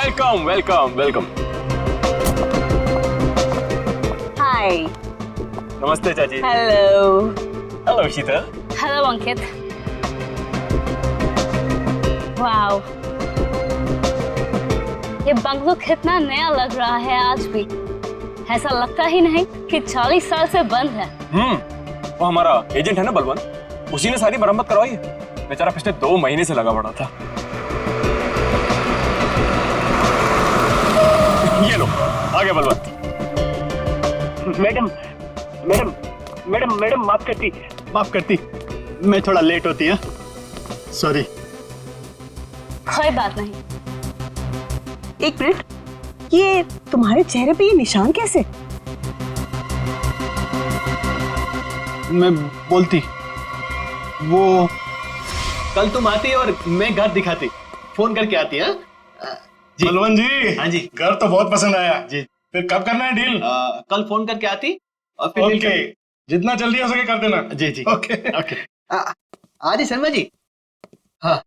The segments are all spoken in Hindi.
Welcome welcome welcome. हाय। नमस्ते चाची। हेलो। हेलो शीतल। हेलो अंकित। वाओ, ये बंगलो कितना नया लग रहा है आज भी। ऐसा लगता ही नहीं कि 40 साल से बंद है। वो हमारा एजेंट है ना बलवंत, उसी ने सारी मरम्मत करवाई है। बेचारा पिछले 2 महीने से लगा पड़ा था। ये लो आ गया Balwant. Madam madam madam madam माफ करती, मैं थोड़ा लेट होती है, सॉरी। कोई बात नहीं। एक मिनट, ये तुम्हारे चेहरे पे ये निशान कैसे? मैं बोलती, वो कल तुम आती और मैं घर दिखाती, फोन करके आती है। जी बलवंत जी। हाँ जी। घर तो बहुत पसंद आया जी। फिर कब करना है डील? कल फोन करके आती और फिर ओके, जितना जल्दी हो सके कर देना। जी जी ओके ओके। आदि शर्मा जी। हाँ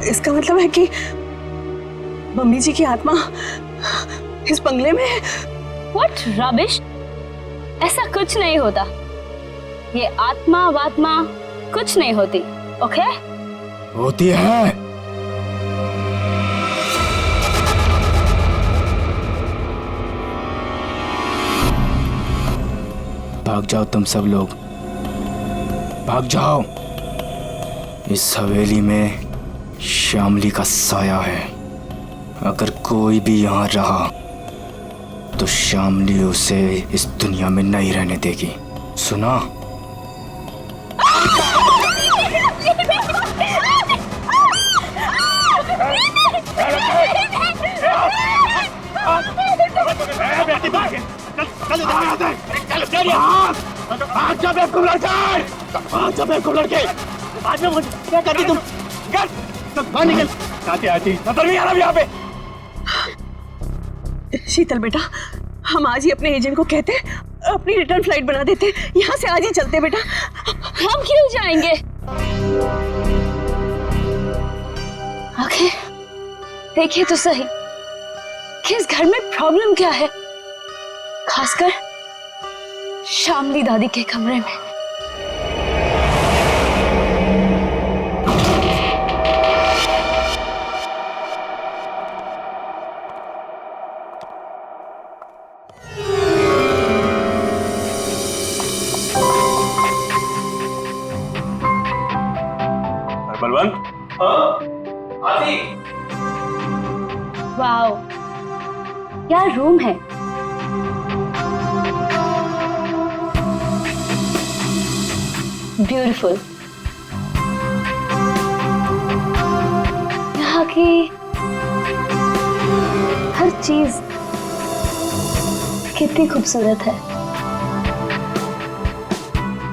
इसका मतलब है कि मम्मी जी की आत्मा इस बंगले में है। What rubbish? ऐसा कुछ नहीं होता। ये आत्मा वात्मा कुछ नहीं होती, ओके? होती है। भाग जाओ तुम सब लोग, भाग जाओ। इस हवेली में श्यामली का साया है। अगर कोई भी यहाँ रहा तो श्यामली उसे इस दुनिया में नहीं रहने देगी, सुना? शीतल बेटा, हम आज ही अपने एजेंट को कहते, अपनी रिटर्न फ्लाइट बना देते, यहाँ से आज ही चलते बेटा। हम क्यों जाएंगे? ओके, देखिए तो सही कि इस घर में प्रॉब्लम क्या है, खासकर श्यामली दादी के कमरे में। बलवंत। आदि। वाओ, क्या रूम है। ब्यूटीफुल। यहाँ की हर चीज कितनी खूबसूरत है,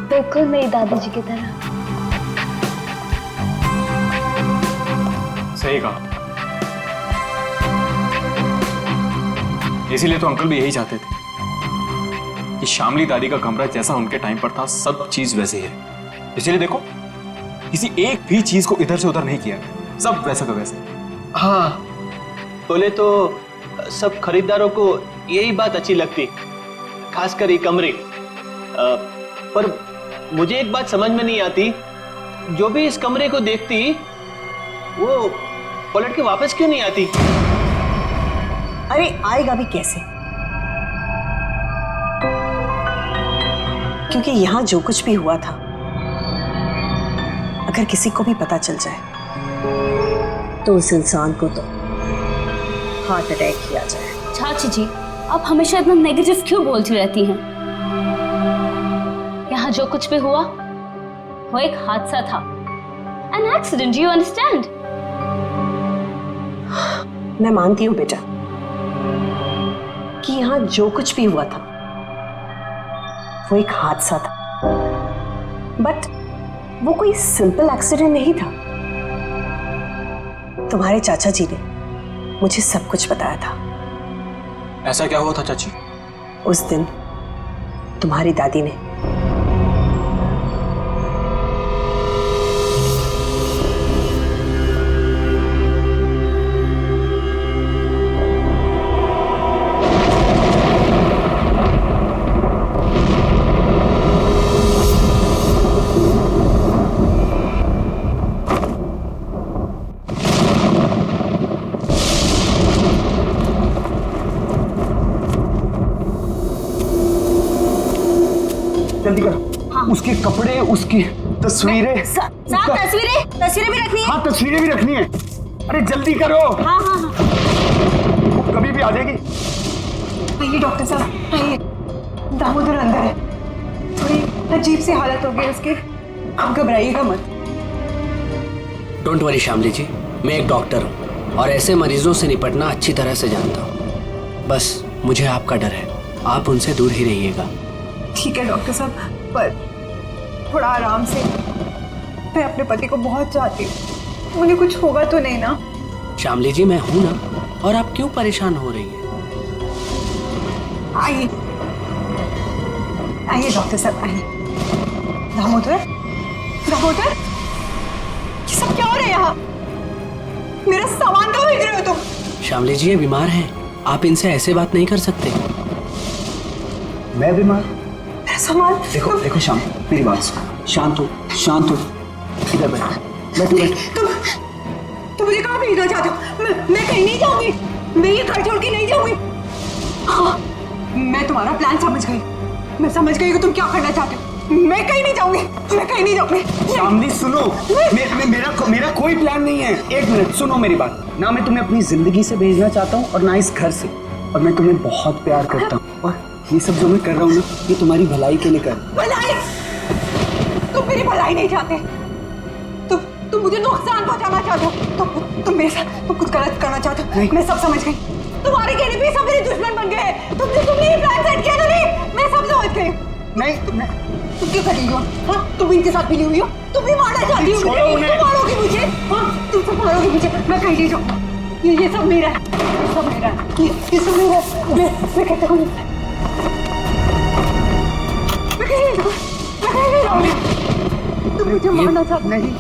बिल्कुल मेरी दादी जी की तरह। सही कहा। इसीलिए तो अंकल भी यही चाहते थे कि श्यामली दादी का कमरा जैसा उनके टाइम पर था, सब चीज वैसे ही है। इसीलिए देखो, किसी एक भी चीज को इधर से उधर नहीं किया, सब वैसा का वैसे। हाँ, बोले तो सब खरीदारों को यही बात अच्छी लगती, खासकर ये कमरे। पर मुझे एक बात समझ में नहीं आती, जो भी इस कमरे को देखती वो पलट के वापस क्यों नहीं आती? अरे आएगा भी कैसे? क्योंकि यहां जो कुछ भी हुआ था, अगर किसी को भी पता चल जाए तो उस इंसान को तो हार्ट अटैक किया जाए। चाची जी, आप हमेशा इतना नेगेटिव क्यों बोलती रहती हैं? यहाँ जो कुछ भी हुआ वो एक हादसा था, एन एक्सीडेंट, यू अंडरस्टैंड? मैं मानती हूँ बेटा कि यहाँ जो कुछ भी हुआ था वो एक हादसा था, बट वो कोई सिंपल एक्सीडेंट नहीं था। तुम्हारे चाचा जी ने मुझे सब कुछ बताया था। ऐसा क्या हुआ था चाची? उस दिन तुम्हारी दादी ने जल्दी करो। उसके कपड़े, उसकी तस्वीरें। साहब तस्वीरें भी रखनी है। हाँ, तस्वीरें भी रखनी है। अरे जल्दी करो। हाँ हाँ हाँ। वो कभी भी आ जाएगी। आइए डॉक्टर साहब, आइए। दामोदर अंदर है, थोड़ी अजीब सी हालत हो गई उसकी, आप घबराइएगा मत। डोंट वरी शामली जी, मैं एक डॉक्टर हूँ और ऐसे मरीजों से निपटना अच्छी तरह से जानता हूँ। बस मुझे आपका डर है, आप उनसे दूर ही रहिएगा। ठीक है डॉक्टर साहब, पर थोड़ा आराम से। मैं अपने पति को बहुत चाहती हूँ, उन्हें कुछ होगा तो नहीं ना? शामली जी, मैं हूं ना, और आप क्यों परेशान हो रही हैं? आइए आइए डॉक्टर साहब, आइए। दामोदर, दामोदर, ये सब क्या हो रहा है यहाँ? मेरा सामान कहाँ भेज रहे हो तुम? शामली जी, ये बीमार हैं, आप इनसे ऐसे बात नहीं कर सकते। मैं बीमार? मेरा सामान? देखो देखो श्याम, मेरी बात सुनो। शांत हो, शांत हो। इधर बैठो, बैठो। तुम मुझे कहाँ भेजना चाहते हो? मैं कहीं नहीं जाऊंगी, मैं ये घर छोड़ के नहीं जाऊंगी। हाँ, मैं तुम्हारा प्लान समझ गई, मैं समझ गई कि तुम क्या करना चाहते हो। मैं कहीं नहीं जाऊंगी, मैं कहीं नहीं जाऊंगी। शामली सुनो, मेरा कोई प्लान नहीं है। एक मिनट सुनो मेरी बात। ना मैं तुम्हें अपनी जिंदगी से भेजना चाहता हूँ और ना इस घर से, और मैं तुम्हें बहुत प्यार करता हूँ, और ये सब जो मैं कर रहा हूँ ना, ये तुम्हारी भलाई के लिए कर। भलाई? तुम मेरी भलाई नहीं चाहते, तुम मुझे नुकसान पहुंचाना चाहते हो। तुम मेरे साथ तुम कुछ गलत करना चाहते हो। मैं सब समझ गई, तुम्हारे कहने पे सब मेरे दुश्मन बन गए। तुमने ये प्लान सेट किया था। नहीं, मैं सब समझ गई। नहीं, तुम क्यों कर रही हो? हाँ, तुम इनके साथ मिली हुई हो, तुम भी मारना चाहती हो मुझे। तुम मारोगी मुझे? हाँ, तुम सब मारोगी मुझे। मैं कहीं नहीं जाऊँ, ये सब मेरा है, ये सब मेरा है, ये सब मेरा है। मैं कहता हूँ, मैं कहीं नहीं जाऊँ, मैं कहीं नहीं जाऊँगी। तुम मुझे मारना चाहते? नहीं,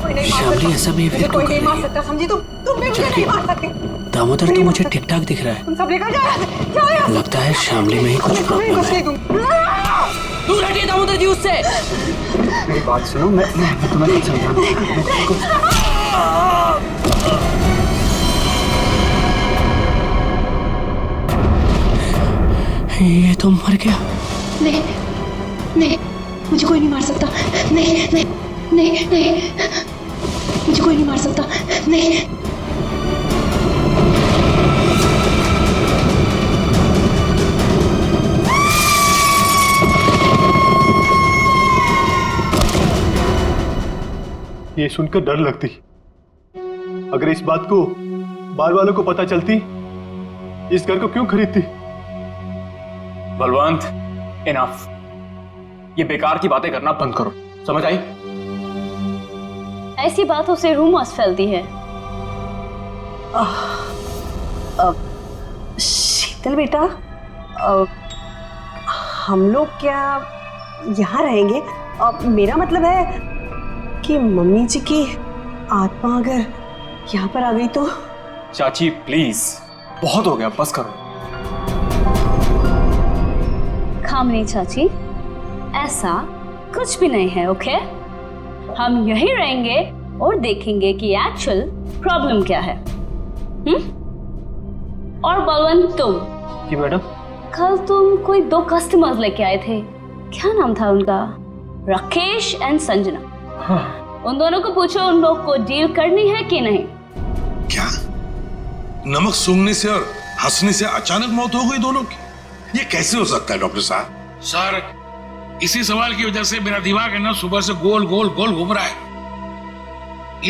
कोई नहीं मार शामली, ऐसा सकता, behavior कोई क्यों नहीं कर मार रही है? सकता, समझी? तुम भी मुझे नहीं मार सकते। दामोदर तो मुझे ठीक ठाक दिख रहा है। तुम सब लेकर जाओ। लगता है शामली में ही कुछ प्रॉब्लम है। दूर हटिए दामोदर जी उससे। मेरी बात सुनो, मैं तुम्हें नहीं समझाऊंगा। ये तो मर गया। नहीं नहीं, मुझे कोई नहीं मार सकता। नहीं नहीं नहीं नहीं, मुझे कोई नहीं मार सकता। नहीं। ये सुनकर डर लगती। अगर इस बात को बार वालों को पता चलती, इस घर को क्यों खरीदती? बलवंत, इनफ। ये बेकार की बातें करना बंद करो, समझ आई? ऐसी बातों से रूमर्स फैलती है। शीतल बेटा, हम लोग क्या यहाँ रहेंगे? मेरा मतलब है कि मम्मी जी की आत्मा अगर यहाँ पर आ गई तो? चाची प्लीज, बहुत हो गया, बस करो। खामनी चाची, ऐसा कुछ भी नहीं है, ओके? हम यहीं रहेंगे और देखेंगे कि एक्चुअल प्रॉब्लम क्या है। और बलवंत तुम। जी मैडम। कल तुम कोई 2 कस्टमर्स लेके आए थे, क्या नाम था उनका? राकेश एंड संजना। हाँ। उन दोनों को पूछो उन लोग को डील करनी है कि नहीं। क्या नमक सूंघने से और हंसने से अचानक मौत हो गई दोनों की? ये कैसे हो सकता है डॉक्टर साहब? सर, इसी सवाल की वजह से मेरा दिमाग है ना सुबह से गोल गोल गोल घूम रहा है।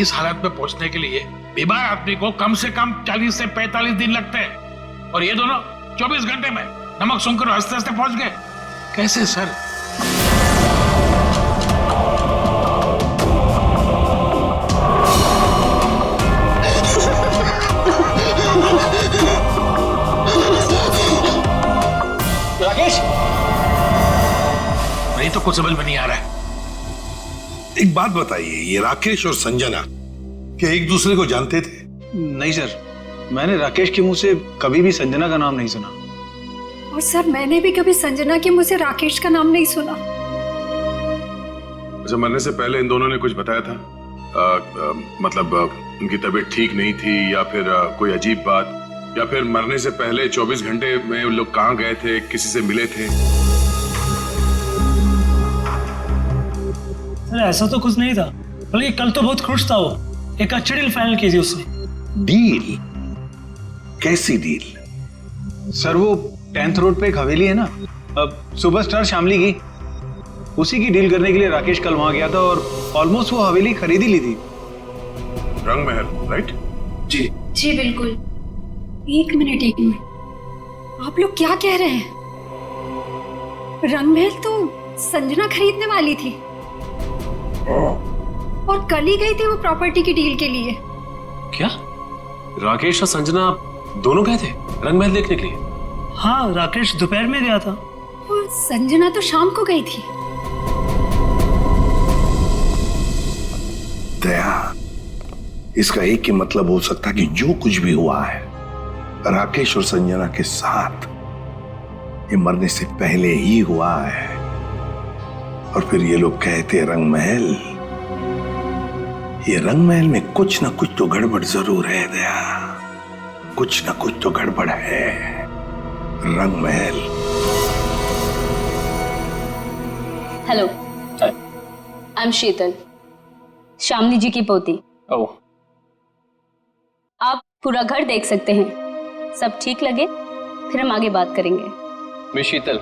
इस हालत में पहुंचने के लिए बीमार आदमी को कम से कम 40 से 45 दिन लगते हैं, और ये दोनों 24 घंटे में नमक सूंघकर हंसते हंसते पहुंच गए। कैसे सर? राकेश, नहीं तो कुछ समझ में नहीं आ रहा है। एक बात बताइए, ये राकेश और संजना क्या एक दूसरे को जानते थे? नहीं सर, मैंने राकेश के मुंह से कभी भी संजना का नाम नहीं सुना। और सर मैंने भी कभी संजना के मुंह से राकेश का नाम नहीं सुना। अच्छा, मरने से पहले इन दोनों ने कुछ बताया था? मतलब उनकी तबीयत ठीक नहीं थी, या फिर कोई अजीब बात, या फिर मरने से पहले 24 घंटे में वो लोग कहाँ गए थे, किसी से मिले थे? सर ऐसा तो कुछ नहीं था, बल्कि कल तो बहुत खुश था वो। एक अच्छी डील फाइनल की थी उसने। डील? कैसी डील? सर वो 10th रोड पे एक हवेली है ना, अब सुपरस्टार शामली की, उसी की डील करने के लिए राकेश कल वहां गया था और ऑलमोस्ट वो हवेली खरीद ही ली थी। रंग महल, राइट? जी जी बिल्कुल। एक मिनट, आप लोग क्या कह रहे हैं? रंगमहल तो संजना खरीदने वाली थी और कल ही गई थी वो प्रॉपर्टी की डील के लिए। क्या राकेश और संजना दोनों गए थे रंगमहल देखने के लिए? हाँ, राकेश दोपहर में गया था और संजना तो शाम को गई थी। दया, इसका एक ही मतलब हो सकता कि जो कुछ भी हुआ है राकेश और संजना के साथ, ये मरने से पहले ही हुआ है। और फिर ये लोग कहते रंगमहल, ये रंगमहल में कुछ ना कुछ तो गड़बड़ जरूर है दया, कुछ ना कुछ तो गड़बड़ है। रंगमहल। हेलो, आई एम शीतल, शामली जी की पोती। ओह, आप पूरा घर देख सकते हैं, सब ठीक लगे फिर हम आगे बात करेंगे। मिस शीतल,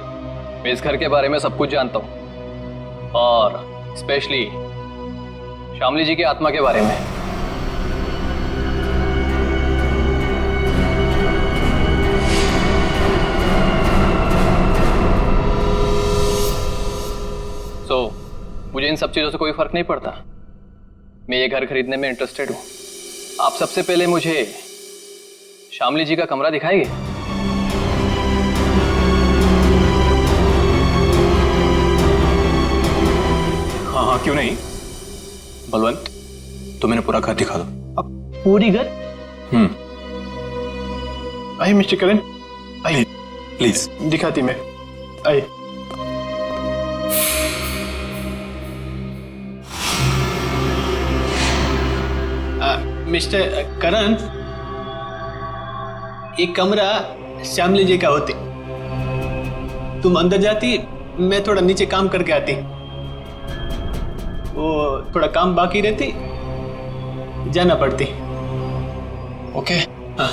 मैं इस घर के बारे में सब कुछ जानता हूँ, और स्पेशली शामली जी की आत्मा के बारे में। मुझे इन सब चीजों से कोई फर्क नहीं पड़ता। मैं ये घर खरीदने में इंटरेस्टेड हूँ। आप सबसे पहले मुझे शामली जी का कमरा दिखाएंगे? हाँ हाँ, क्यों नहीं। बलवंत, तो मैंने पूरा घर दिखा दो। अब पूरी घर? आइए मिस्टर करण, आइए प्लीज। दिखाती मैं, आइए। मिस्टर करण, एक कमरा श्यामली जी का होती, तुम अंदर जाती, मैं थोड़ा नीचे काम करके आती, वो थोड़ा काम बाकी रहती, जाना पड़ती। ओके। हाँ।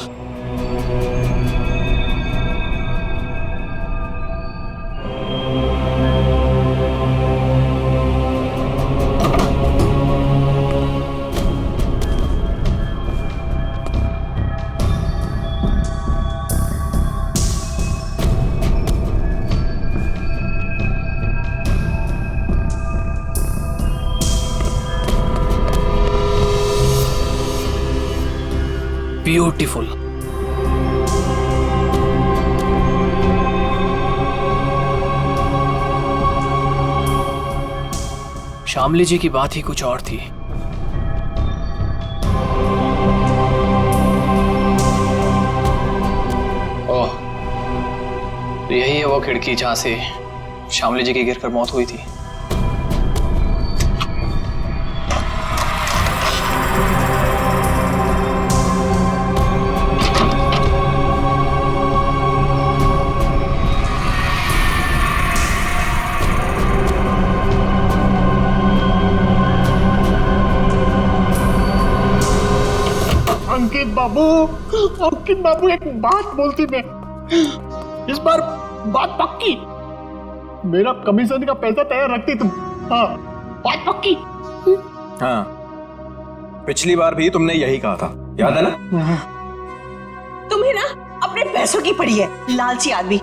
ब्यूटीफुल। शामली जी की बात ही कुछ और थी। ओह, तो यही है वो खिड़की जहां से शामली जी की गिरकर मौत हुई थी। शौकीन बाबू, एक बात बोलती मैं, इस बार बात पक्की, मेरा कमीशन का पैसा तैयार रखती तुम। हाँ, बात पक्की। हाँ, पिछली बार भी तुमने यही कहा था, याद है ना? तुम्हें ना अपने पैसों की पड़ी है, लालची आदमी।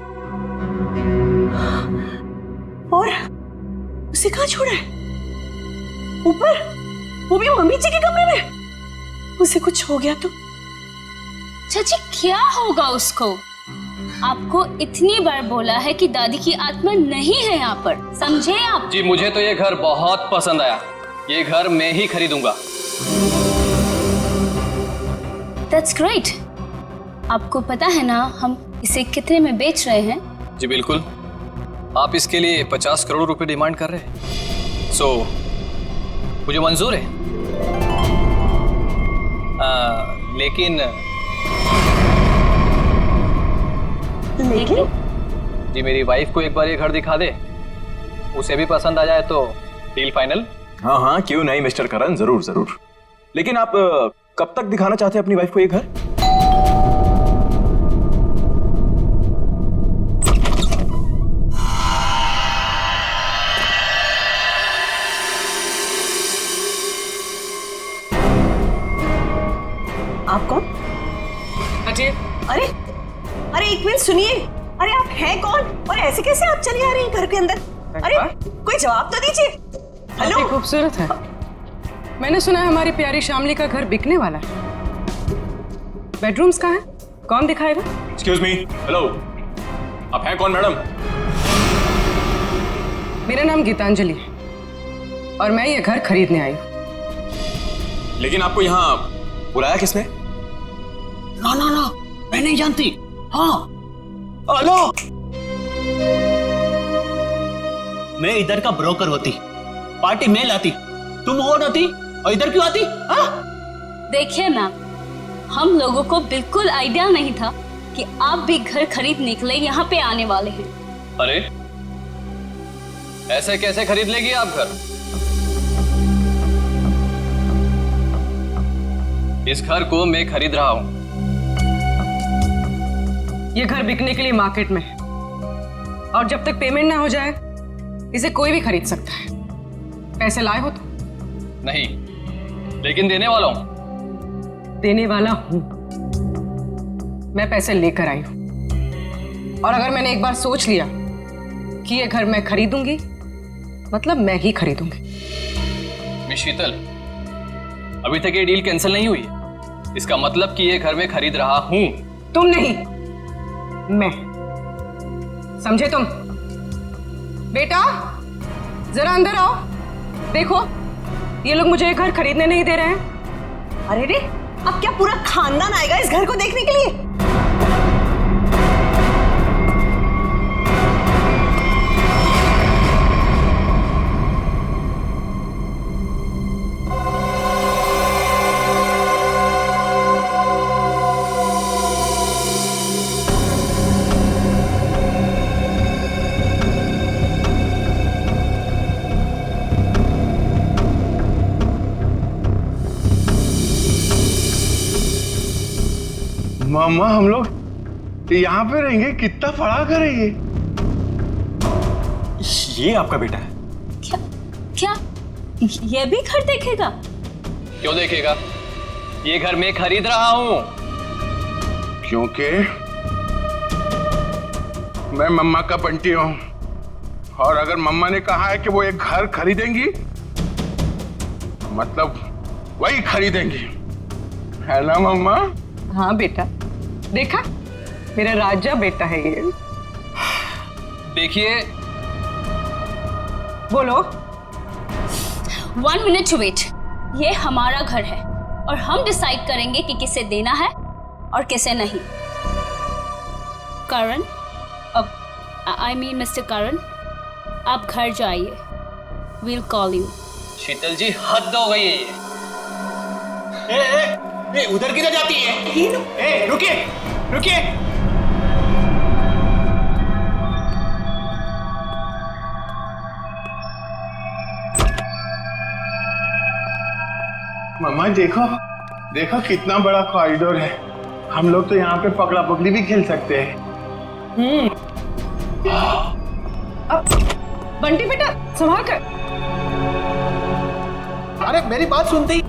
और उसे कहाँ छोड़ा है? ऊपर, वो भी मम्मी जी के कमरे में। उसे कुछ हो गया तो? चाची क्या होगा उसको? आपको इतनी बार बोला है कि दादी की आत्मा नहीं है यहाँ पर, समझे आप? जी मुझे तो ये घर बहुत पसंद आया, ये घर मैं ही खरीदूंगा। That's great। आपको पता है ना हम इसे कितने में बेच रहे हैं? जी बिल्कुल, आप इसके लिए 50 करोड़ रुपए डिमांड कर रहे हैं, सो मुझे मंजूर है। लेकिन जी मेरी वाइफ को एक बार ये घर दिखा दे, उसे भी पसंद आ जाए तो डील फाइनल। हाँ हाँ, क्यों नहीं मिस्टर करण, जरूर जरूर। लेकिन आप कब तक दिखाना चाहते हैं अपनी वाइफ को ये घर? आप कौन? अजय, अरे अरे एक मिनट सुनिए, अरे आप हैं कौन और ऐसे कैसे आप चली आ रही हैं घर के अंदर? अरे कोई जवाब तो दीजिए। हेलो, काफी खूबसूरत है। मैंने सुना है हमारी प्यारी शामली का घर बिकने वाला है। बेडरूम्स कहाँ है? कौन दिखाएगा? एक्सक्यूज मी, हेलो, आप हैं कौन मैडम? मेरा नाम गीतांजलि है और मैं ये घर खरीदने आई हूँ। लेकिन आपको यहाँ बुलाया किसने? ना ना ना, मैं नहीं जानती। हाँ, हेलो, मैं इधर का ब्रोकर होती, पार्टी मैं लाती, तुम और होती और इधर क्यों आती? देखिए मैम, हम लोगों को बिल्कुल आइडिया नहीं था कि आप भी घर खरीदने के लिए यहाँ पे आने वाले हैं। अरे ऐसे कैसे खरीद लेगी आप घर? इस घर को मैं खरीद रहा हूं। ये घर बिकने के लिए मार्केट में है और जब तक पेमेंट ना हो जाए इसे कोई भी खरीद सकता है। पैसे लाए हो तो? नहीं, लेकिन देने वाला हूं। देने वाला हूं। मैं पैसे लेकर आई हूं और अगर मैंने एक बार सोच लिया कि ये घर मैं खरीदूंगी, मतलब मैं ही खरीदूंगी। मिस शीतल, अभी तक ये डील कैंसिल नहीं हुई, इसका मतलब कि ये घर मैं खरीद रहा हूं। तुम नहीं, मैं। समझे तुम? बेटा जरा अंदर आओ, देखो ये लोग मुझे ये घर खरीदने नहीं दे रहे हैं। अरे रे, अब क्या पूरा खानदान आएगा इस घर को देखने के लिए? मामा, हम लोग यहाँ पे रहेंगे? कितना बड़ा घर है ये? ये आपका बेटा है? क्या क्या ये भी घर देखेगा? क्यों देखेगा? ये घर मैं खरीद रहा हूं। क्योंकि मैं मम्मा का बंटी हूं और अगर मम्मा ने कहा है कि वो एक घर खरीदेंगी, मतलब वही खरीदेंगी, है ना मम्मा? हाँ बेटा, देखा मेरा राजा बेटा है ये। देखिए, बोलो। 1 मिनट टू वेट। ये हमारा घर है और हम डिसाइड करेंगे कि किसे देना है और किसे नहीं। करण, अब आई मीन मिस्टर करण, आप घर जाइए। We'll call you. Sheetal ji, हद हो गई है ये। उधर किधर जाती है? रुकिए रुकिए। मम्मा देखो, देखो कितना बड़ा कॉरिडोर है हम लोग तो यहाँ पे पकड़ा पकड़ी भी खेल सकते हैं। बंटी बेटा संभाल कर। अरे मेरी बात सुनती।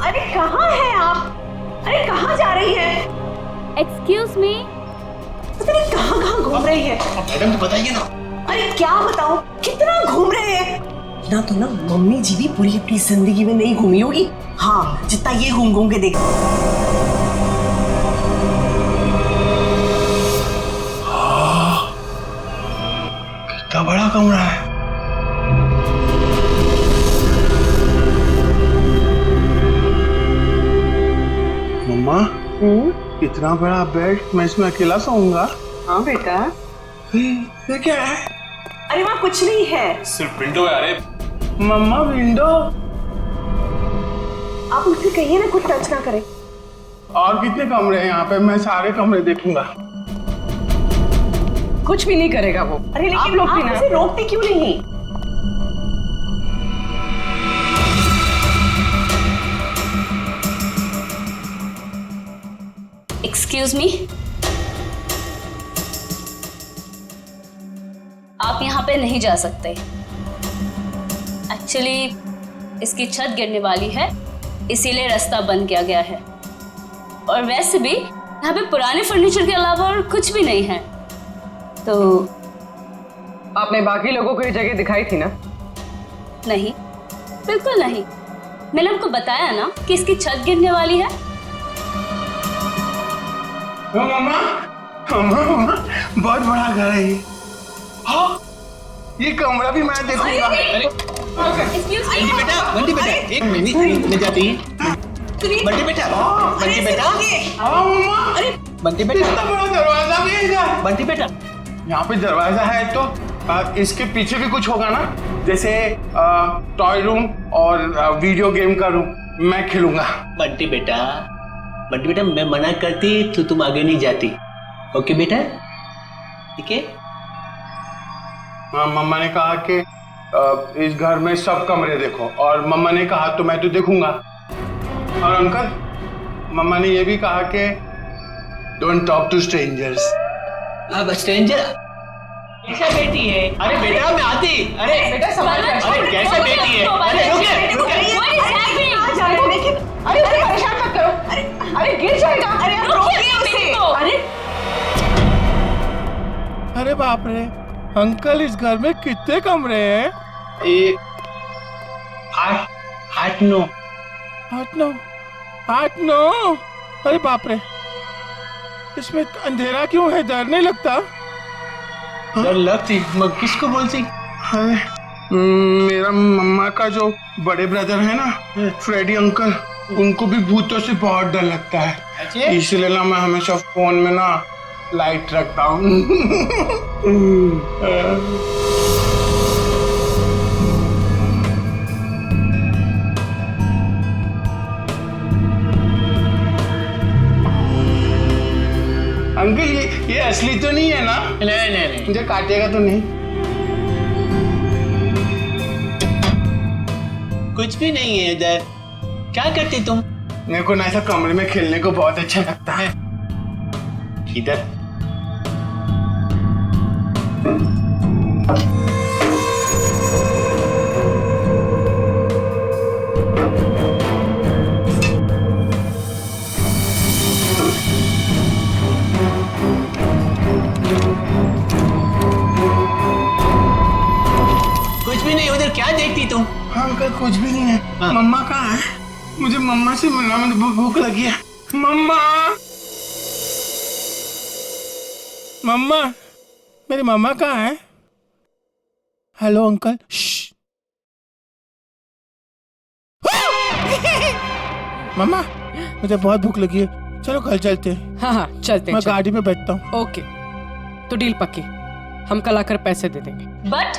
अरे कहाँ हैं आप? अरे कहाँ जा रही है? Excuse me. पता नहीं कहाँ कहाँ घूम रही है। मैडम तो बताइए ना। अरे क्या बताऊं, कितना घूम रहे हैं ना। तो ना मम्मी जी भी पूरी अपनी जिंदगी में नहीं घूमी होगी, हाँ, जितना ये घूम घूम के देख। कितना बड़ा कमरा है। मम्मा, इतना बड़ा बेड, मैं इसमें अकेला सोऊंगा? हाँ बेटा। ये क्या है? अरे वहाँ कुछ नहीं है। सिर्फ विंडो है। अरे मम्मा विंडो। आप मुझसे कहिए ना कुछ टच ना करें। और कितने कमरे हैं यहाँ पे? मैं सारे कमरे देखूंगा। कुछ भी नहीं करेगा वो। अरे लेकिन आप लोग भी आप ना उसे रोकते क्यों नहीं? Excuse me. आप यहाँ पे नहीं जा सकते। एक्चुअली इसकी छत गिरने वाली है, इसीलिए रास्ता बंद किया गया है। और वैसे भी यहाँ पे पुराने फर्नीचर के अलावा और कुछ भी नहीं है। तो आपने बाकी लोगों को ये जगह दिखाई थी ना? नहीं, बिल्कुल नहीं। मैंने आपको बताया ना कि इसकी छत गिरने वाली है। मम्मा, मम्मा, बहुत बड़ा घर है ये। हाँ, ये कमरा भी मैं देखूंगा। बंटी बेटा एक मिनट ले जाती है। बंटी बेटा, बंटी बेटा। हाँ मम्मा। अरे बंटी बेटा, इतना बड़ा दरवाजा भी है इधर। बंटी बेटा, यहाँ पे दरवाजा है तो इसके पीछे भी कुछ होगा ना, जैसे टॉय रूम और वीडियो गेम का रूम। मैं खेलूंगा। बंटी बेटा, बंटी बेटा, मैं मना करती तो तुम आगे नहीं जाती। ओके बेटा, ठीक है? हाँ, मम्मा ने कहा कि इस घर में सब कमरे देखो, और मम्मा ने कहा तो मैं तो देखूंगा। और अंकल, मम्मा ने ये भी कहा कि डोंट टॉक टू स्ट्रेंजर्स। अब स्ट्रेंजर कैसा बेटी है? अरे बेटा मैं आती। अरे बेटा संभाल कर। अरे कैसा बेटी है? अरे रुके। अरे उसे परेशान मत करो। अरे गिर जाएगा। अरे आप रोकिए उसे। अरे अरे बाप रे अंकल, इस घर में कितने कमरे हैं? एक 8 9। 8 9। अरे बाप रे, इसमें अंधेरा क्यों है? डर नहीं लगता? डर लगती, मैं किसको बोलती? अरे मेरा मम्मा का जो बड़े ब्रदर है ना, फ्रेडी अंकल, उनको भी भूतों से बहुत डर लगता है। इसलिए ना मैं हमेशा फोन में ना लाइट रखता हूँ। अंकल ये असली तो नहीं है ना? नहीं। मुझे काटेगा तो नहीं? कुछ भी नहीं है इधर। क्या करती तुम? मेरे को ना ऐसा कमरे में खेलने को बहुत अच्छा लगता है। इधर कुछ भी नहीं। उधर क्या देखती तुम? हाँ अंकल, कुछ भी नहीं है। हाँ। मम्मा कहाँ है? मुझे मम्मा से मिलना, मुझे भूख लगी है। मम्मा, मम्मा, मेरी मम्मा कहाँ है? Hello uncle. मम्मा, मुझे बहुत भूख लगी है, चलो घर चलते हैं। हाँ हाँ चलते हैं। मैं गाड़ी में बैठता हूँ। ओके, तो डील पक्की। हम कल आकर पैसे दे देंगे। बट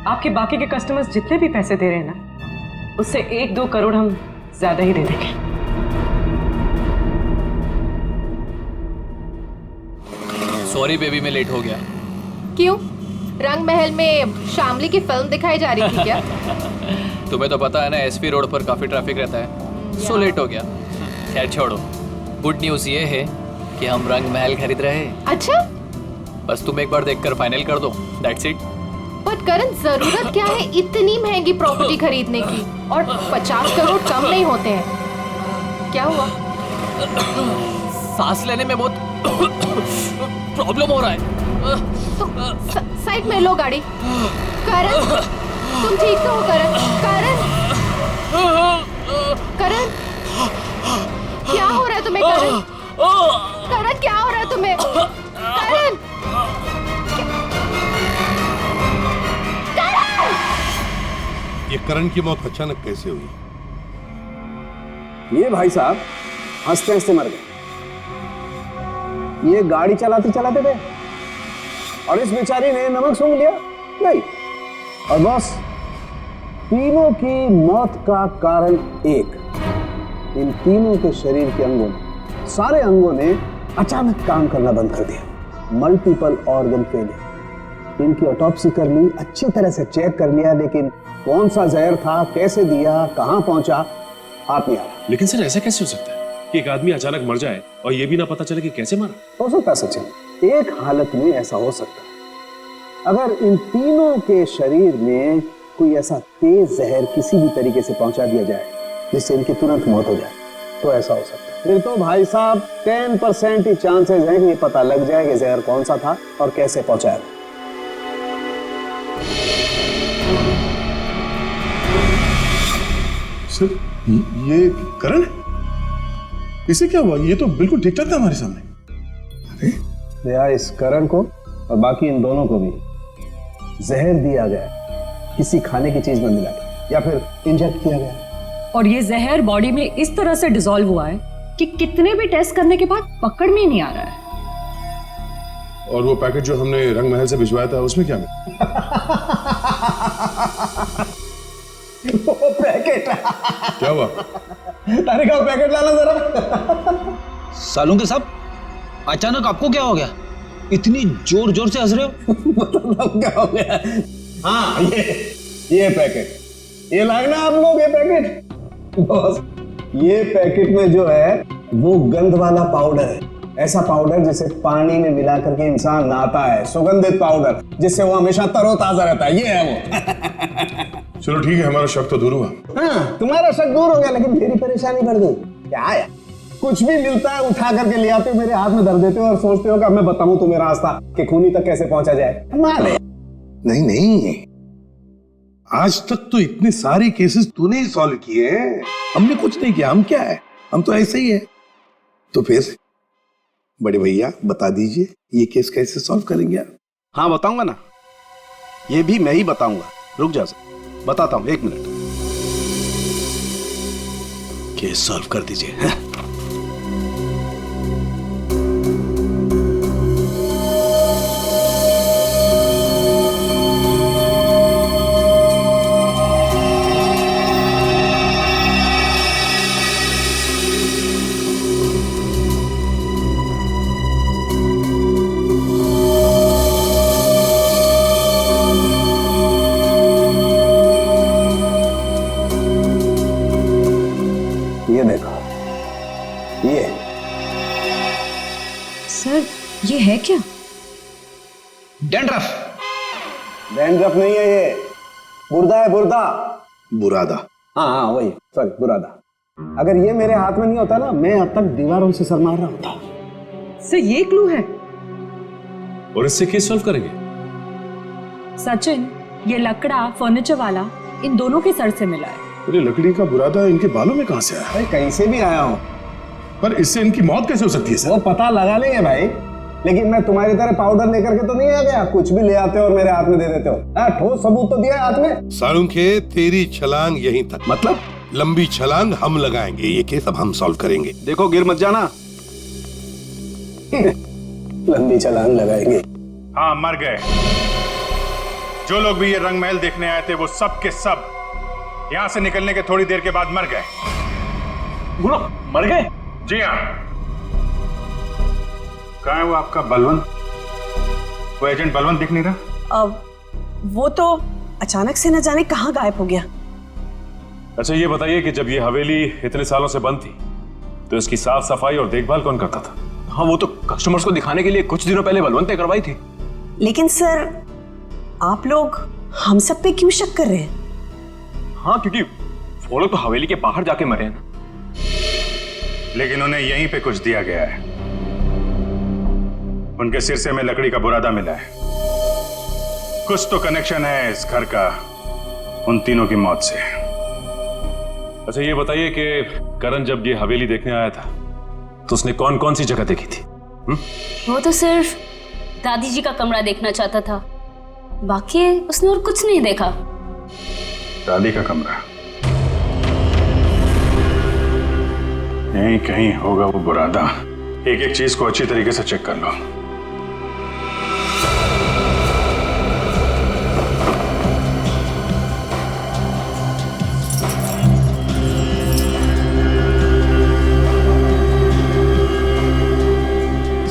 आपके बाकी के कस्टमर्स जितने भी पैसे दे रहे हैं ना, उससे 1-2 करोड़ हम ज्यादा ही दे देंगे। सॉरी बेबी, मैं लेट हो गया। क्यों? रंग महल में शामली की फिल्म दिखाई जा रही थी क्या? तुम्हें तो पता है ना, एसपी रोड पर काफी ट्रैफिक रहता है, सो लेट हो गया। खैर छोड़ो, गुड न्यूज ये है कि हम रंग महल खरीद रहे हैं। अच्छा, बस तुम एक बार देखकर फाइनल कर दो, दैट्स इट। बट करण, जरूरत क्या है इतनी महंगी प्रॉपर्टी खरीदने की? और 50 करोड़ कम नहीं होते हैं। क्या हुआ? सांस लेने में बहुत प्रॉब्लम हो रहा है। तो साइड में लो गाड़ी। करण, तुम ठीक तो हो? करण, करण, करण, क्या हो रहा है तुम्हें? करण, करण, क्या हो रहा है तुम्हें? करण, ये करण की मौत अचानक कैसे हुई? ये भाई साहब हंसते हंसते मर गए। ये गाड़ी चलाते चलाते थे और इस बेचारी ने नमक सूंघ लिया। नहीं, और बस तीनों की मौत का कारण एक, इन तीनों के शरीर के अंगों ने, सारे अंगों ने अचानक काम करना बंद कर दिया। Multiple organ failure. इनकी ऑटोप्सी कर ली, अच्छी तरह से चेक कर लिया, लेकिन कौन सा जहर था, कैसे दिया, कहां पहुंचा, हाथ नहीं आ रहा। लेकिन सर ऐसा कैसे हो सकता है कि एक आदमी अचानक मर जाए और ये भी ना पता चले कि कैसे मरा? हो सकता है सचिन, एक हालत में ऐसा हो सकता है। अगर इन तीनों के शरीर में कोई ऐसा तेज जहर किसी भी तरीके से पहुंचा दिया जाए जिससे इनकी तुरंत मौत हो जाए, तो ऐसा हो सकता है। फिर तो भाई साहब 10% ही चांसेस हैं कि ये पता लग जाए कि जहर कौन सा था और कैसे पहुंचाया। सर, ये करण, इसे क्या हुआ? ये तो बिल्कुल ठीक ठाक था हमारे सामने। अरे इस करण को और बाकी इन दोनों को भी जहर दिया गया, किसी खाने की चीज में मिला के या फिर इंजेक्ट किया गया। और ये जहर बॉडी में इस तरह से डिसॉल्व हुआ है कि कितने भी टेस्ट करने के बाद पकड़ में ही नहीं आ रहा है। और वो पैकेट जो हमने रंग महल से भिजवाया था उसमें क्या मिला? वो पैकेट क्या हुआ? अरे का पैकेट लाना जरा। सालूं के साहब, अचानक आपको क्या हो गया? इतनी जोर जोर से हंस रहे हो? मतलब क्या हो गया? हाँ, ये पैकेट, ये लाना आप लोग, ये पैकेट। बॉस, ये पैकेट में जो है वो गंध वाला पाउडर है। ऐसा पाउडर जिसे पानी में मिला करके इंसान नहाता है, सुगंधित पाउडर जिससे वो हमेशा तरोताजा रहता है, ये है वो। चलो ठीक है, हमारा शक तो दूर हुआ। हाँ, तुम्हारा शक दूर हो गया, लेकिन मेरी परेशानी बढ़ गई। क्या है? कुछ भी मिलता है उठा करके ले आते हो, मेरे हाथ में धर देते हो और सोचते हो कि अब मैं बताऊं तुम्हें रास्ता कि खूनी तक कैसे पहुंचा जाए। नहीं नहीं, आज तक तो इतने सारे केसेस तूने ही सॉल्व किए हैं, हमने कुछ नहीं किया। हम क्या है, हम तो ऐसे ही है। तो फिर बड़े भैया बता दीजिए ये केस कैसे सॉल्व करेंगे आप? हाँ बताऊंगा ना, ये भी मैं ही बताऊंगा। रुक जा, बताता हूं, 1 मिनट। केस सॉल्व कर दीजिए। ये देखो, ये सर, ये है क्या? डैंड्रफ। डैंड्रफ नहीं है, ये बुर्दा है, बुर्दा। बुरादा। हाँ हाँ वही, सॉरी, बुरादा। अगर ये मेरे हाथ में नहीं होता ना, मैं अब तक दीवारों से सर मार रहा होता। सर, ये क्लू है और इससे केस सॉल्व करेंगे। सचिन, ये लकड़ा फर्नीचर वाला इन दोनों के सर से मिला है। अरे लकड़ी का बुरादा इनके बालों में कहां से आया? भाई कहीं से भी आया हूँ, पर इससे इनकी मौत कैसे हो सकती है सर? वो पता लगा लेंगे भाई, लेकिन मैं तुम्हारी तरह पाउडर लेकर के तो नहीं आ गया। कुछ भी ले आते हो और मेरे हाथ में दे देते हो। ठोस सबूत तो दिया है हाथ में। सालुंखे, तेरी छलांग यहीं तक। मतलब लंबी छलांग हम लगाएंगे, ये केस अब हम सॉल्व करेंगे। देखो गिर मत जाना। लंबी छलांग लगाएंगे। हाँ, मर गए। जो लोग भी ये रंग महल देखने आए थे वो सब के सब यहां से निकलने के थोड़ी देर के बाद मर गए। गुरु, मर गए? जी हाँ। कहाँ है वो आपका बलवंत? वो एजेंट बलवंत दिख नहीं रहा। अब वो तो अचानक से न जाने कहाँ गायब हो गया। अच्छा ये बताइए कि जब ये हवेली इतने सालों से बंद थी तो इसकी साफ सफाई और देखभाल कौन करता था? हाँ, वो तो कस्टमर्स को दिखाने के लिए कुछ दिनों पहले बलवंत ने करवाई थी। लेकिन सर, आप लोग हम सब पे क्यों शक कर रहे हैं? हाँ, क्योंकि वो लोग तो हवेली के बाहर जाके मरे हैं ना। लेकिन उन्हें यहीं पे कुछ दिया गया है। उनके सिरसे में लकड़ी का बुरादा मिला है। कुछ तो कनेक्शन है इस घर का उन तीनों की मौत से। अच्छा, ये बताइए कि करण जब ये हवेली देखने आया था तो उसने कौन कौन सी जगह देखी थी? वो तो सिर्फ दादी जी का कमरा देखना चाहता था, बाकी उसने और कुछ नहीं देखा। दादी का कमरा यहीं कहीं होगा वो बुरादा। एक एक चीज को अच्छी तरीके से चेक कर लो।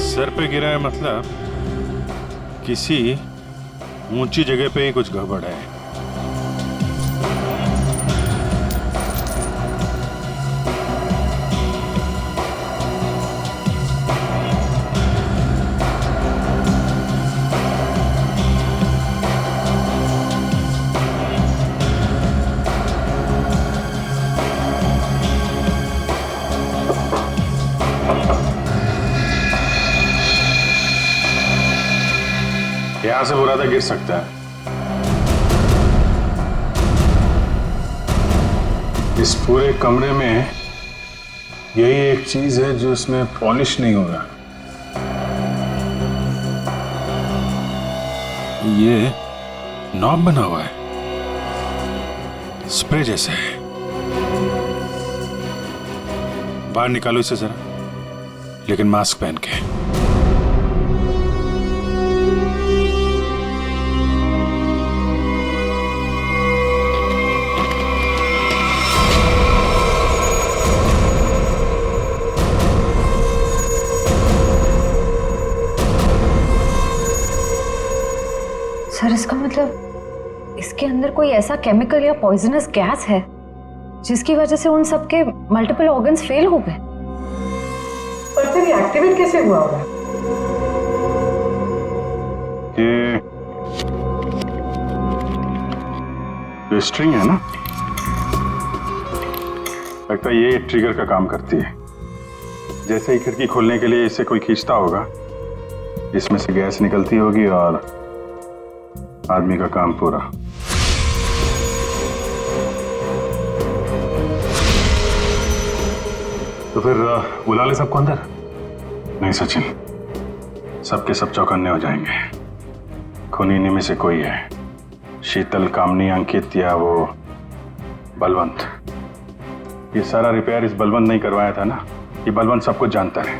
सर पे गिरा है मतलब किसी ऊंची जगह पे ही कुछ गड़बड़ है। यहां से बुरादा गिर सकता है। इस पूरे कमरे में यही एक चीज है जो इसमें पॉलिश नहीं हो रहा। ये नॉब बना हुआ है, स्प्रे जैसा है। बाहर निकालो इसे जरा, लेकिन मास्क पहन के। सर, इसका मतलब इसके अंदर कोई ऐसा केमिकल या पॉइजनस गैस है जिसकी वजह से उन सबके मल्टीपल ऑर्गन्स फेल हो गए। पर फिर ये एक्टिवेट कैसे हुआ होगा? ये स्ट्रिंग है ना, लगता है ये ट्रिगर का काम करती है। जैसे ही खिड़की खोलने के लिए इसे कोई खींचता होगा, इसमें से गैस निकलती होगी और आदमी का काम पूरा। तो फिर बुला ले सबको अंदर। नहीं सचिन, सबके सब चौकन्ने हो जाएंगे। खूनी इन्हीं में से कोई है, शीतल, कामनी, अंकित या वो बलवंत। ये सारा रिपेयर इस बलवंत नहीं करवाया था ना। ये बलवंत सब कुछ जानता है।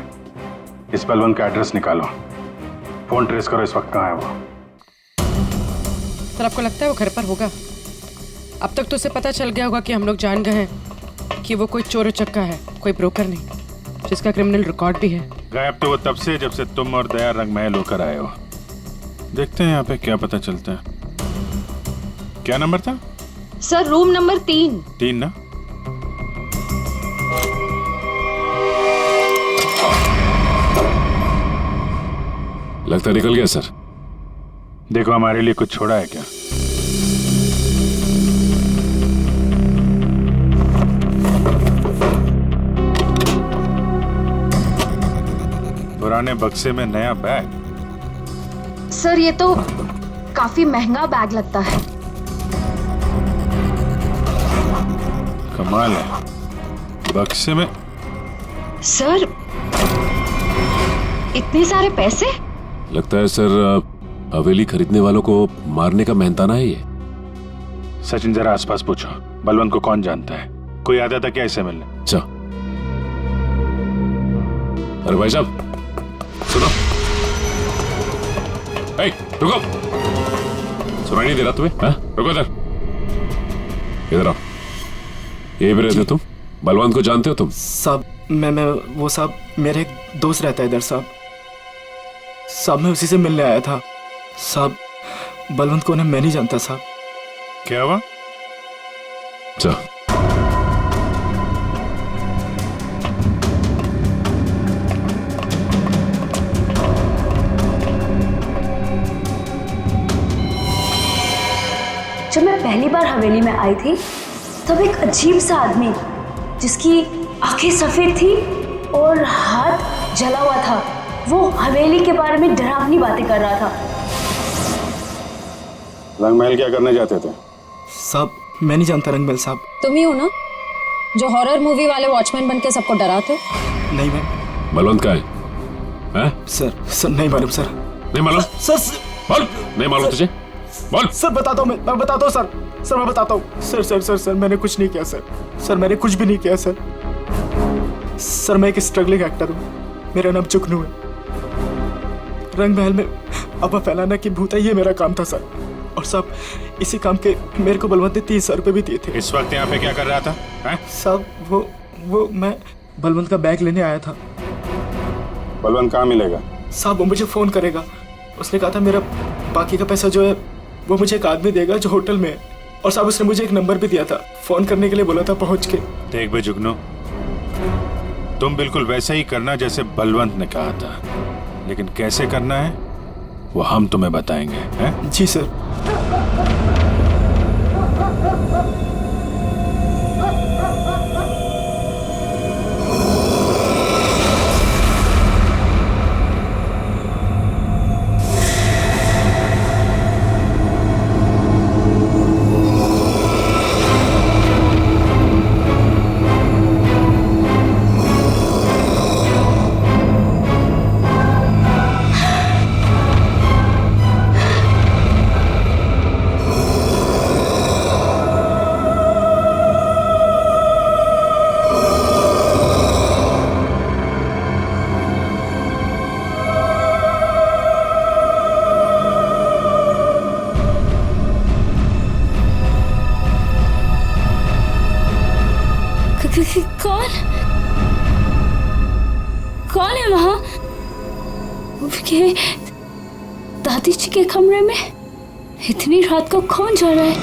इस बलवंत का एड्रेस निकालो, फोन ट्रेस करो, इस वक्त कहाँ है वो। सर, आपको लगता है वो घर पर होगा? अब तक तो उसे पता चल गया होगा कि हम लोग जान गए हैं कि वो कोई चोर उचक्का है, कोई ब्रोकर नहीं, जिसका क्रिमिनल रिकॉर्ड भी है। गायब तो वो तब से जब से तुम और दया रंग महल होकर आए हो। देखते हैं यहाँ पे क्या पता चलता है। क्या नंबर था? Sir, room number 3। 3 ना? लगता निकल गया सर। देखो, हमारे लिए कुछ छोड़ा है क्या? पुराने बक्से में नया बैग? सर, ये तो काफी महंगा बैग लगता है। कमाल है, बक्से में। सर, इतने सारे पैसे? लगता है सर हवेली खरीदने वालों को मारने का मेहनताना है ये। सचिन, जरा आसपास पूछो, बलवंत को कौन जानता है? कोई आता था क्या इसे मिलने? अच्छा, अरे भाई साहब सुनो। ए, रुको, सुनाई नहीं दे रहा तुम्हें? हाँ, रुको इधर, इधर आओ। यही भी रहते तुम? बलवंत को जानते हो तुम? साहब, मैं वो साहब, मेरे एक दोस्त रहता है इधर साहब। साहब, मैं उसी से मिलने आया था साहब। बलवंत को मैं नहीं जानता साहब। क्या हुआ? जब मैं पहली बार हवेली में आई थी तब एक अजीब सा आदमी जिसकी आंखें सफेद थी और हाथ जला हुआ था, वो हवेली के बारे में डरावनी बातें कर रहा था। रंगमहल क्या करने जाते थे? साहब मैं नहीं जानता रंगमहल साहब। तुम ही हो ना जो हॉरर मूवी वाले वॉचमैन बन के सबको डराते हो? नहीं मैम। बलवंत का है? सर नहीं मालूम सर। नहीं मालूम? सर बोल। नहीं मालूम तुझे? बोल। सर बताता हूँ मैं बताता हूँ सर मैं बताता हूँ। सर मैंने कुछ नहीं किया सर मैंने कुछ भी नहीं किया सर मैं एक स्ट्रगलिंग एक्टर हूँ, मेरा नाम जुगनू है। रंगमहल में अफवाह फैलाना कि भूत है, ये मेरा काम था सर। और साहब इसी काम के मेरे को बलवंत ने 30,000 रुपये भी दिए थे। इस वक्त यहाँ पे क्या कर रहा था? साहब वो मैं बलवंत का बैग लेने आया था। बलवंत कहाँ मिलेगा? साहब वो मुझे फोन करेगा, उसने कहा था मेरा बाकी का पैसा जो है वो मुझे एक आदमी देगा जो होटल में है। और साहब उसने मुझे एक नंबर भी दिया था, फोन करने के लिए बोला था पहुंच के। देख बे जुगनू, तुम बिल्कुल वैसा ही करना जैसे बलवंत ने कहा था, लेकिन कैसे करना है वो हम तुम्हें बताएंगे। हैं? जी सर। कौन है वहां? दादी जी के कमरे में इतनी रात को कौन जा रहा है?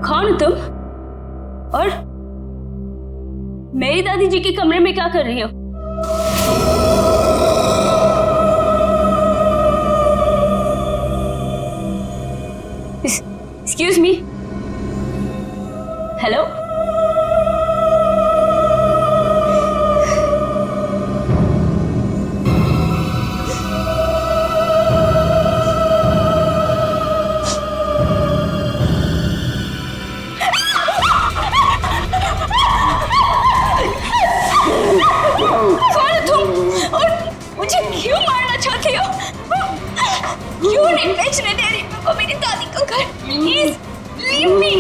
कौन हो तुम? और मेरी दादी जी के कमरे में क्या कर रही हो? Excuse me. हेलो? क्यों नहीं बेचने दे रही को मेरी दादी को घर? Please leave me.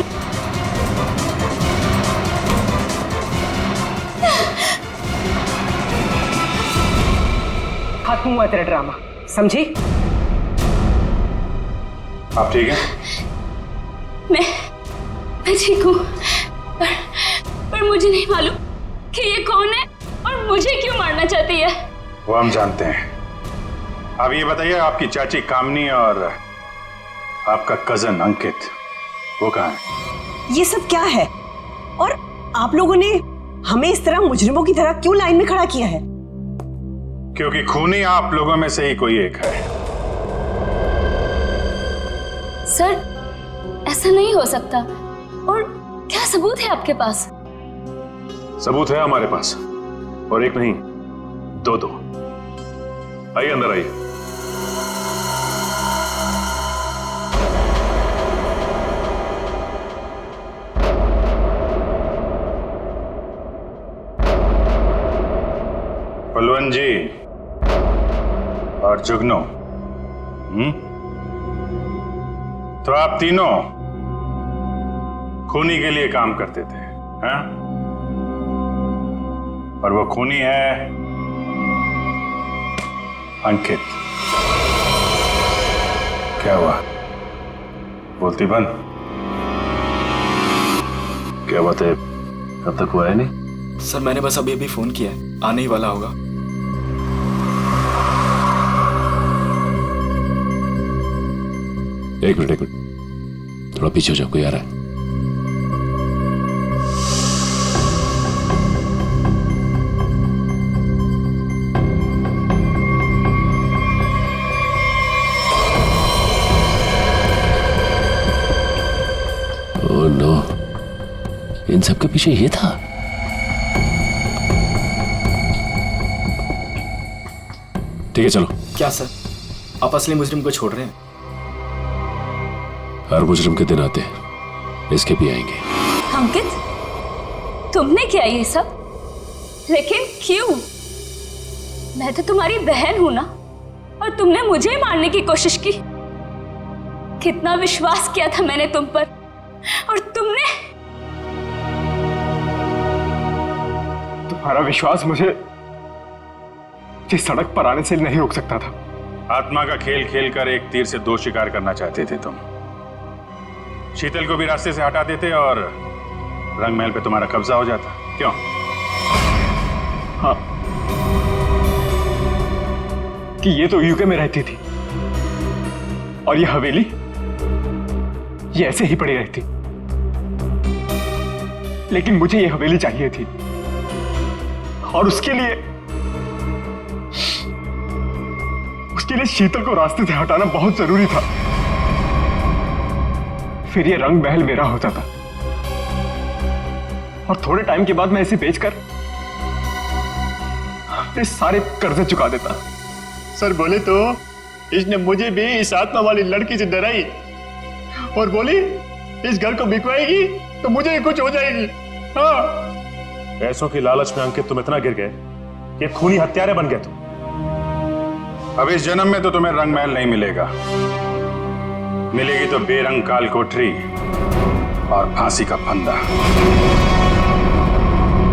खत्म हुआ तेरा ड्रामा, समझी? आप ठीक है? मैं ठीक हूँ, पर मुझे नहीं मालूम कि ये कौन है और मुझे क्यों मारना चाहती है। वो हम जानते हैं। अब ये बताइए, आपकी चाची कामनी और आपका कजन अंकित वो कहाँ है? ये सब क्या है? और आप लोगों ने हमें इस तरह मुजरिमों की तरह क्यों लाइन में खड़ा किया है? क्योंकि खूनी आप लोगों में से ही कोई एक है। सर ऐसा नहीं हो सकता। और क्या सबूत है आपके पास? सबूत है हमारे पास, और एक नहीं दो। आइए अंदर आइए। बलवंत जी और जुगनू, तो आप तीनों खूनी के लिए काम करते थे, हैं? और वो खूनी है अंकित। क्या हुआ? बोलती बंद? क्या बात है, अब तक हुआ है नहीं? सर मैंने बस अभी अभी फोन किया है, आने ही वाला होगा। एक मिनट, थोड़ा पीछे हो जाओ, कोई आ रहा है। ओह नो, इन सब के पीछे ये था। ठीक है चलो। क्या सर, आप असली मुजरिम को छोड़ रहे हैं? हर मुजरिम के दिन आते हैं, इसके भी आएंगे। अंकित, तुमने किया ये सब? लेकिन क्यों? मैं तो तुम्हारी बहन हूं ना, और तुमने मुझे ही मारने की कोशिश की। कितना विश्वास किया था मैंने तुम पर, और तुमने। तुम्हारा विश्वास मुझे सड़क पर आने से नहीं रोक सकता था। आत्मा का खेल खेल कर एक तीर से दो शिकार करना चाहते थे तुम। शीतल को भी रास्ते से हटा देते और रंग महल पे तुम्हारा कब्जा हो जाता। क्यों? हाँ, कि ये तो यूके में रहती थी और ये हवेली ये ऐसे ही पड़ी रहती, लेकिन मुझे ये हवेली चाहिए थी और उसके लिए शीतल को रास्ते से हटाना बहुत जरूरी था। फिर ये रंग महल मेरा हो जाता और थोड़े टाइम के बाद मैं इसे बेचकर अपने सारे कर्जे चुका देता। सर बोले तो इसने मुझे भी इस आत्मा वाली लड़की से डराई और बोली इस घर को बिकवाएगी तो मुझे ही कुछ हो जाएगी। हाँ, पैसों की लालच में अंकित तुम इतना गिर गए कि खूनी हत्यारे बन गए तुम। अब इस जन्म में तो तुम्हें रंग महल नहीं मिलेगा, मिलेगी तो बेरंग काल कोठरी और फांसी का फंदा।